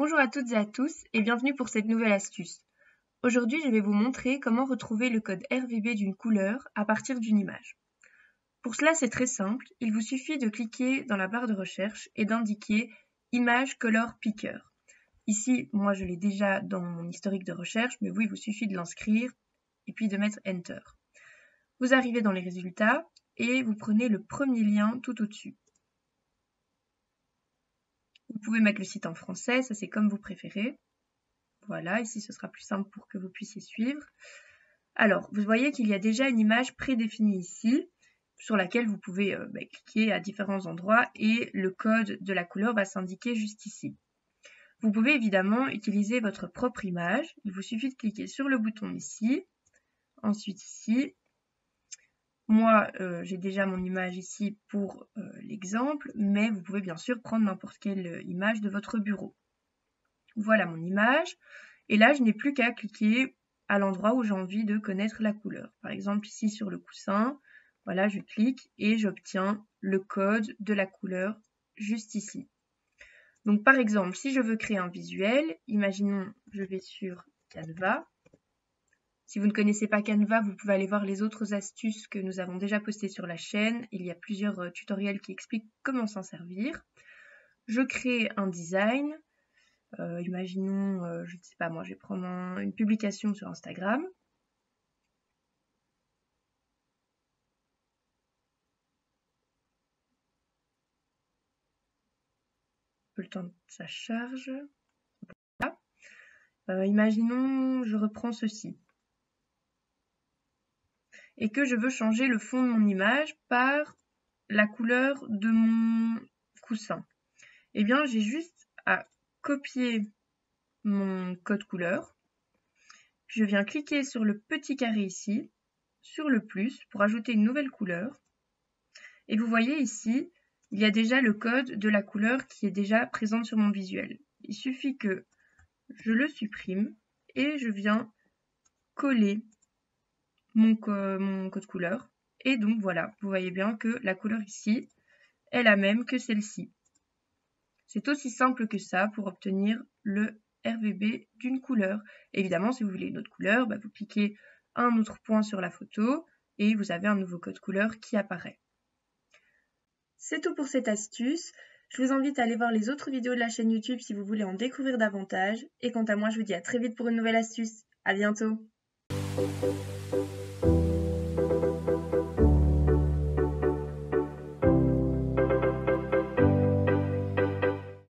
Bonjour à toutes et à tous et bienvenue pour cette nouvelle astuce. Aujourd'hui, je vais vous montrer comment retrouver le code RGB d'une couleur à partir d'une image. Pour cela, c'est très simple, il vous suffit de cliquer dans la barre de recherche et d'indiquer Image Color Picker. Ici, moi je l'ai déjà dans mon historique de recherche, mais vous, il vous suffit de l'inscrire et puis de mettre Enter. Vous arrivez dans les résultats et vous prenez le premier lien tout au-dessus. Vous pouvez mettre le site en français, ça c'est comme vous préférez. Voilà, ici ce sera plus simple pour que vous puissiez suivre. Alors, vous voyez qu'il y a déjà une image prédéfinie ici, sur laquelle vous pouvez cliquer à différents endroits et le code de la couleur va s'indiquer juste ici. Vous pouvez évidemment utiliser votre propre image. Il vous suffit de cliquer sur le bouton ici, ensuite ici. Moi, j'ai déjà mon image ici pour l'exemple, mais vous pouvez bien sûr prendre n'importe quelle image de votre bureau. Voilà mon image. Et là, je n'ai plus qu'à cliquer à l'endroit où j'ai envie de connaître la couleur. Par exemple, ici sur le coussin, voilà, je clique et j'obtiens le code de la couleur juste ici. Donc par exemple, si je veux créer un visuel, imaginons, je vais sur Canva. Si vous ne connaissez pas Canva, vous pouvez aller voir les autres astuces que nous avons déjà postées sur la chaîne. Il y a plusieurs tutoriels qui expliquent comment s'en servir. Je crée un design. Imaginons, je ne sais pas moi, je vais prendre une publication sur Instagram. Le temps que ça charge. Voilà. Imaginons, je reprends ceci. Et que je veux changer le fond de mon image par la couleur de mon coussin. Eh bien, j'ai juste à copier mon code couleur. Puis je viens cliquer sur le petit carré ici, sur le plus, pour ajouter une nouvelle couleur. Et vous voyez ici, il y a déjà le code de la couleur qui est déjà présente sur mon visuel. Il suffit que je le supprime et je viens coller mon code couleur. Et donc voilà, vous voyez bien que la couleur ici est la même que celle-ci. C'est aussi simple que ça pour obtenir le RGB d'une couleur. Évidemment, si vous voulez une autre couleur, vous cliquez à un autre point sur la photo et vous avez un nouveau code couleur qui apparaît. C'est tout pour cette astuce. Je vous invite à aller voir les autres vidéos de la chaîne YouTube si vous voulez en découvrir davantage. Et quant à moi, je vous dis à très vite pour une nouvelle astuce. À bientôt!